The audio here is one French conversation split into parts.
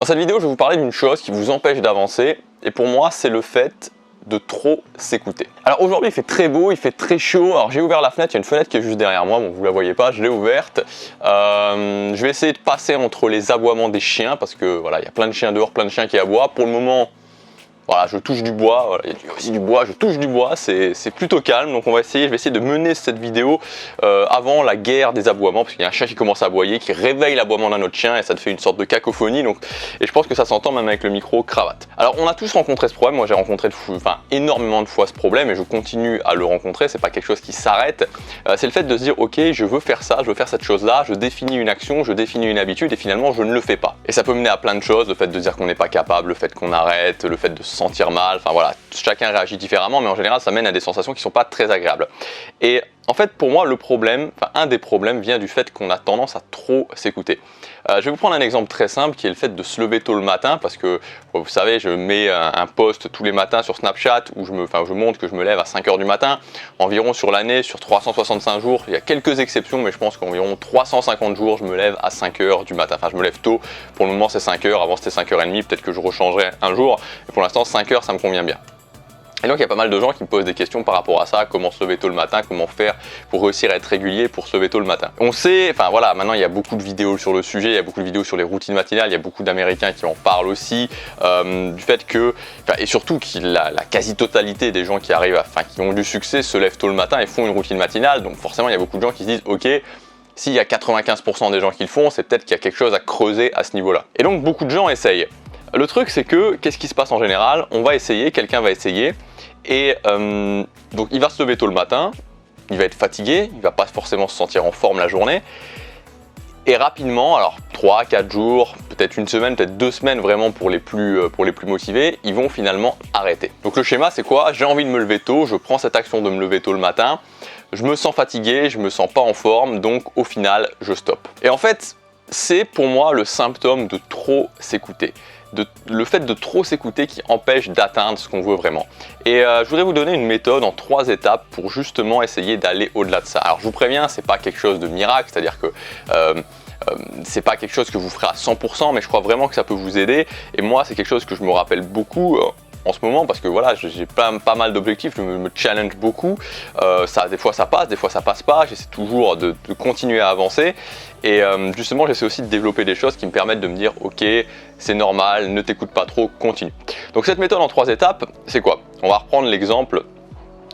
Dans cette vidéo, je vais vous parler d'une chose qui vous empêche d'avancer, et pour moi, c'est le fait de trop s'écouter. Alors aujourd'hui, il fait très beau, il fait très chaud. Alors j'ai ouvert la fenêtre, il y a une fenêtre qui est juste derrière moi, bon vous la voyez pas, je l'ai ouverte. Je vais essayer de passer entre les aboiements des chiens, parce que voilà, il y a plein de chiens dehors, plein de chiens qui aboient. Pour le moment, voilà, je touche du bois, voilà, il y a aussi du bois, je touche du bois, c'est plutôt calme, donc je vais essayer de mener cette vidéo avant la guerre des aboiements, parce qu'il y a un chien qui commence à aboyer, qui réveille l'aboiement d'un autre chien, et ça te fait une sorte de cacophonie, donc, et je pense que ça s'entend même avec le micro cravate. Alors on a tous rencontré ce problème, moi j'ai rencontré énormément de fois ce problème, et je continue à le rencontrer, c'est pas quelque chose qui s'arrête, c'est le fait de se dire ok, je veux faire ça, je veux faire cette chose-là, je définis une action, je définis une habitude, et finalement je ne le fais pas. Et ça peut mener à plein de choses, le fait de dire qu'on n'est pas capable, le fait qu'on arrête, le fait de se sentir mal, enfin voilà, chacun réagit différemment, mais en général ça mène à des sensations qui sont pas très agréables. Et en fait pour moi le problème, un des problèmes vient du fait qu'on a tendance à trop s'écouter. Je vais vous prendre un exemple très simple qui est le fait de se lever tôt le matin, parce que vous savez, je mets un post tous les matins sur Snapchat où je montre que je me lève à 5 h du matin, environ sur l'année, sur 365 jours, il y a quelques exceptions, mais je pense qu'environ 350 jours je me lève à 5 h du matin, enfin je me lève tôt, pour le moment c'est 5 h, avant c'était 5 h 30, peut-être que je rechangerai un jour, mais pour l'instant 5 h ça me convient bien. Et donc il y a pas mal de gens qui me posent des questions par rapport à ça, comment se lever tôt le matin, comment faire pour réussir à être régulier pour se lever tôt le matin. On sait, enfin voilà, maintenant il y a beaucoup de vidéos sur le sujet, il y a beaucoup de vidéos sur les routines matinales, il y a beaucoup d'Américains qui en parlent aussi, du fait que, et surtout que la quasi-totalité des gens qui arrivent, qui ont du succès se lèvent tôt le matin et font une routine matinale, donc forcément il y a beaucoup de gens qui se disent ok, s'il y a 95% des gens qui le font, c'est peut-être qu'il y a quelque chose à creuser à ce niveau-là. Et donc beaucoup de gens essayent. Le truc c'est que, qu'est-ce qui se passe en général? On va essayer, quelqu'un va essayer, et donc il va se lever tôt le matin, il va être fatigué, il va pas forcément se sentir en forme la journée, et rapidement, alors 3-4 jours, peut-être une semaine, peut-être 2 semaines vraiment pour les plus motivés, ils vont finalement arrêter. Donc le schéma c'est quoi? J'ai envie de me lever tôt, je prends cette action de me lever tôt le matin, je me sens fatigué, je me sens pas en forme, donc au final je stoppe. Et en fait, c'est pour moi le symptôme de trop s'écouter. Le fait de trop s'écouter qui empêche d'atteindre ce qu'on veut vraiment. Et je voudrais vous donner une méthode en 3 étapes pour justement essayer d'aller au-delà de ça. Alors je vous préviens, c'est pas quelque chose de miracle, c'est-à-dire que c'est pas quelque chose que vous ferez à 100%, mais je crois vraiment que ça peut vous aider. Et moi, c'est quelque chose que je me rappelle beaucoup en ce moment, parce que voilà, j'ai pas mal d'objectifs, je me challenge beaucoup, des fois ça passe, des fois ça passe pas, j'essaie toujours de continuer à avancer, et justement j'essaie aussi de développer des choses qui me permettent de me dire ok, c'est normal, ne t'écoute pas trop, continue. Donc cette méthode en 3 étapes, c'est quoi? On va reprendre l'exemple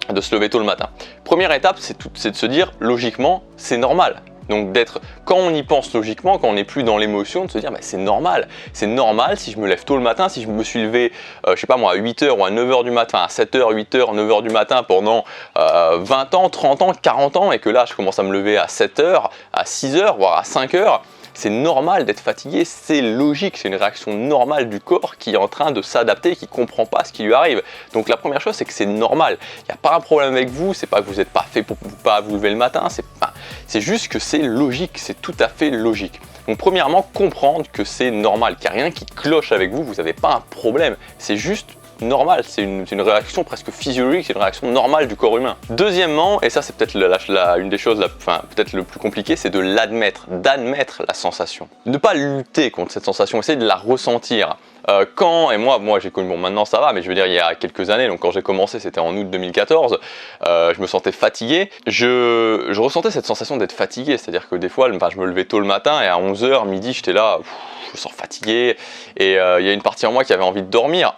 de se lever tôt le matin. Première étape, c'est de se dire logiquement, c'est normal. Donc quand on y pense logiquement, quand on n'est plus dans l'émotion, de se dire bah, c'est normal si je me lève tôt le matin, si je me suis levé, je sais pas moi, à 8 h ou à 9 h du matin, à 7 h, 8 h, 9 h du matin pendant 20 ans, 30 ans, 40 ans, et que là je commence à me lever à 7 h, à 6 h, voire à 5 h, c'est normal d'être fatigué, c'est logique, c'est une réaction normale du corps qui est en train de s'adapter, qui ne comprend pas ce qui lui arrive. Donc la première chose, c'est que c'est normal. Il n'y a pas un problème avec vous, c'est pas que vous n'êtes pas fait pour pas vous lever le matin, c'est juste que c'est logique, c'est tout à fait logique. Donc premièrement, comprendre que c'est normal, qu'il n'y a rien qui cloche avec vous, vous n'avez pas un problème, c'est juste normal, c'est une réaction presque physiologique, c'est une réaction normale du corps humain. Deuxièmement, et ça c'est peut-être une des choses, peut-être le plus compliqué, c'est de l'admettre, d'admettre la sensation. Ne pas lutter contre cette sensation, essayer de la ressentir. Et moi j'ai connu, bon maintenant ça va, mais je veux dire il y a quelques années, donc quand j'ai commencé c'était en août 2014, je me sentais fatigué, je ressentais cette sensation d'être fatigué, c'est-à-dire que des fois je me levais tôt le matin et à 11 h, midi j'étais là, je me sens fatigué, et il y a une partie en moi qui avait envie de dormir.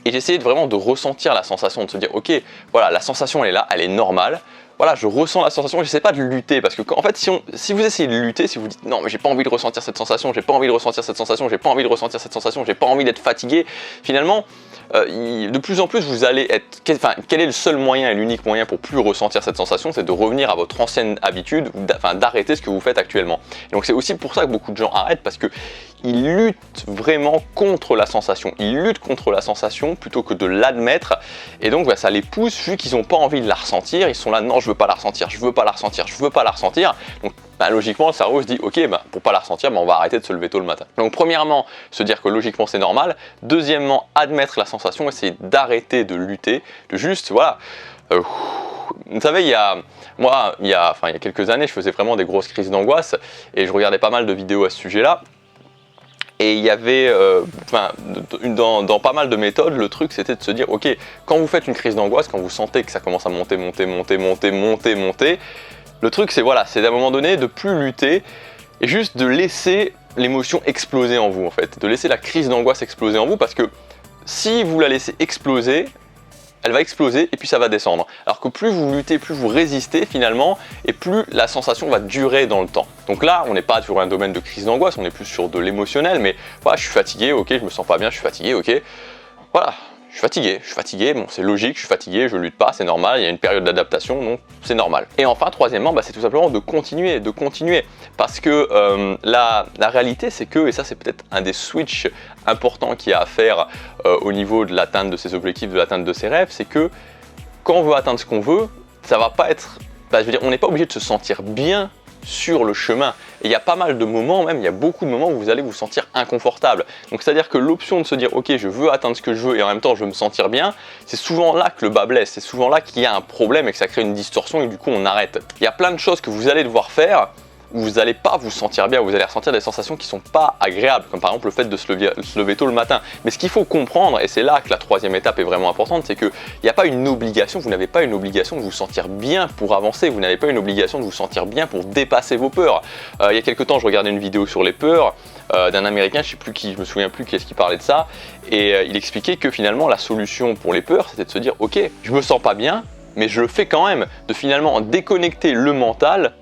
Et j'essayais vraiment de ressentir la sensation, de se dire ok, voilà, la sensation elle est là, elle est normale, voilà, je ressens la sensation, j'essaie pas de lutter, parce que en fait si vous essayez de lutter, si vous dites non mais j'ai pas envie de ressentir cette sensation, j'ai pas envie de ressentir cette sensation, j'ai pas envie de ressentir cette sensation, j'ai pas envie d'être fatigué, finalement de plus en plus vous allez être, quel est le seul moyen et l'unique moyen pour plus ressentir cette sensation, c'est de revenir à votre ancienne habitude, d'arrêter ce que vous faites actuellement. Et donc c'est aussi pour ça que beaucoup de gens arrêtent, parce que ils luttent vraiment contre la sensation, ils luttent contre la sensation plutôt que de l'admettre, et donc ça les pousse, vu qu'ils n'ont pas envie de la ressentir, ils sont là non je veux pas la ressentir, je veux pas la ressentir, je veux pas la ressentir, donc logiquement le cerveau se dit ok, pour pas la ressentir on va arrêter de se lever tôt le matin. Donc premièrement, se dire que logiquement c'est normal, deuxièmement admettre la sensation, essayer d'arrêter de lutter, de juste voilà, vous savez il y a quelques années je faisais vraiment des grosses crises d'angoisse, et je regardais pas mal de vidéos à ce sujet là. Et il y avait, dans pas mal de méthodes, le truc c'était de se dire, ok, quand vous faites une crise d'angoisse, quand vous sentez que ça commence à monter, le truc c'est voilà, c'est à un moment donné de plus lutter et juste de laisser l'émotion exploser en vous en fait, de laisser la crise d'angoisse exploser en vous, parce que si vous la laissez exploser, elle va exploser et puis ça va descendre. Alors que plus vous luttez, plus vous résistez finalement, et plus la sensation va durer dans le temps. Donc là, on n'est pas sur un domaine de crise d'angoisse, on est plus sur de l'émotionnel, mais voilà, je suis fatigué, ok, je me sens pas bien, je suis fatigué, ok. Voilà, je suis fatigué, bon c'est logique, je suis fatigué, je lutte pas, c'est normal, il y a une période d'adaptation, donc c'est normal. Et enfin, troisièmement, c'est tout simplement de continuer, parce que la réalité c'est que, et ça c'est peut-être un des switches importants qu'il y a à faire au niveau de l'atteinte de ses objectifs, de l'atteinte de ses rêves, c'est que quand on veut atteindre ce qu'on veut, ça va pas être, je veux dire, on n'est pas obligé de se sentir bien sur le chemin. Et il y a pas mal de moments, même il y a beaucoup de moments où vous allez vous sentir inconfortable. Donc c'est à dire que l'option de se dire ok, je veux atteindre ce que je veux et en même temps je veux me sentir bien, c'est souvent là que le bas blesse, c'est souvent là qu'il y a un problème et que ça crée une distorsion et du coup on arrête. Il y a plein de choses que vous allez devoir faire où vous n'allez pas vous sentir bien, où vous allez ressentir des sensations qui ne sont pas agréables, comme par exemple le fait de se lever tôt le matin. Mais ce qu'il faut comprendre, et c'est là que la troisième étape est vraiment importante, c'est qu'il n'y a pas une obligation, vous n'avez pas une obligation de vous sentir bien pour avancer, vous n'avez pas une obligation de vous sentir bien pour dépasser vos peurs. Il y a quelques temps, je regardais une vidéo sur les peurs d'un Américain, je me souviens plus qui est-ce qui parlait de ça, et il expliquait que finalement la solution pour les peurs, c'était de se dire ok, je me sens pas bien, mais je le fais quand même, de finalement déconnecter le mental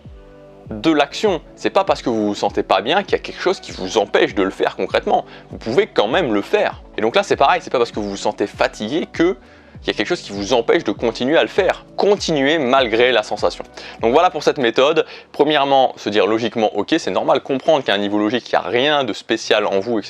de l'action. C'est pas parce que vous vous sentez pas bien qu'il y a quelque chose qui vous empêche de le faire concrètement. Vous pouvez quand même le faire. Et donc là c'est pareil, c'est pas parce que vous vous sentez fatigué que il y a quelque chose qui vous empêche de continuer à le faire. Continuez malgré la sensation. Donc voilà pour cette méthode. Premièrement, se dire logiquement ok, c'est normal, comprendre qu'à un niveau logique, il n'y a rien de spécial en vous et que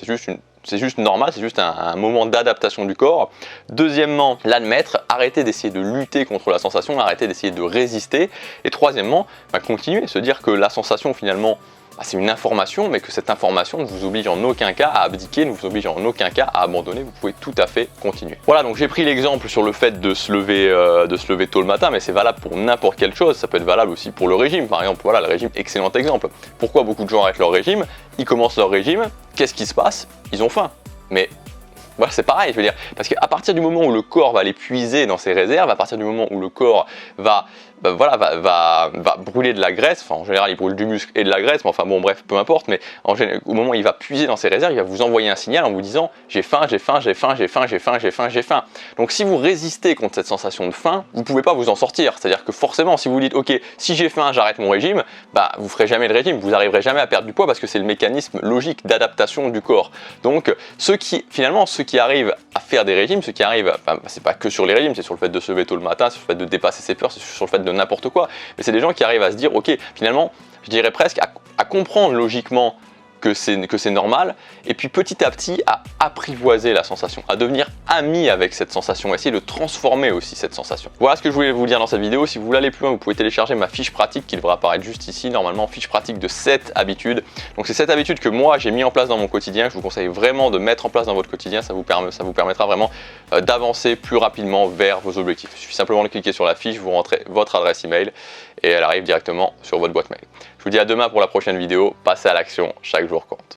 c'est juste normal, c'est juste un moment d'adaptation du corps. Deuxièmement, l'admettre, arrêter d'essayer de lutter contre la sensation, arrêter d'essayer de résister. Et troisièmement, continuer, se dire que la sensation finalement, c'est une information, mais que cette information ne vous oblige en aucun cas à abdiquer, ne vous oblige en aucun cas à abandonner, vous pouvez tout à fait continuer. Voilà, donc j'ai pris l'exemple sur le fait de se lever tôt le matin, mais c'est valable pour n'importe quelle chose, ça peut être valable aussi pour le régime, par exemple, voilà, le régime, excellent exemple. Pourquoi beaucoup de gens arrêtent leur régime? Ils commencent leur régime, qu'est-ce qui se passe? Ils ont faim, mais voilà, c'est pareil, je veux dire, parce qu'à partir du moment où le corps va aller puiser dans ses réserves, à partir du moment où le corps va brûler de la graisse, enfin en général il brûle du muscle et de la graisse, mais enfin bon bref, peu importe, mais au moment où il va puiser dans ses réserves, il va vous envoyer un signal en vous disant j'ai faim, j'ai faim, j'ai faim, j'ai faim, j'ai faim, j'ai faim, j'ai faim. Donc si vous résistez contre cette sensation de faim, vous ne pouvez pas vous en sortir, c'est-à-dire que forcément si vous dites ok, si j'ai faim, j'arrête mon régime, vous ferez jamais le régime, vous n'arriverez jamais à perdre du poids parce que c'est le mécanisme logique d'adaptation du corps. Donc ceux qui arrivent à faire des régimes, ceux qui arrivent, c'est pas que sur les régimes, c'est sur le fait de se lever tôt le matin, c'est sur le fait de dépasser ses peurs, c'est sur le fait de n'importe quoi, mais c'est des gens qui arrivent à se dire ok, finalement je dirais presque à comprendre logiquement que c'est normal, et puis petit à petit à apprivoiser la sensation, à devenir ami avec cette sensation, essayer de transformer aussi cette sensation. Voilà ce que je voulais vous dire dans cette vidéo. Si vous voulez aller plus loin, vous pouvez télécharger ma fiche pratique qui devrait apparaître juste ici, normalement fiche pratique de 7 habitudes. Donc c'est 7 habitudes que moi j'ai mis en place dans mon quotidien, je vous conseille vraiment de mettre en place dans votre quotidien, ça vous permettra vraiment d'avancer plus rapidement vers vos objectifs. Il suffit simplement de cliquer sur la fiche, vous rentrez votre adresse email et elle arrive directement sur votre boîte mail. Je vous dis à demain pour la prochaine vidéo, passez à l'action, chaque jour compte.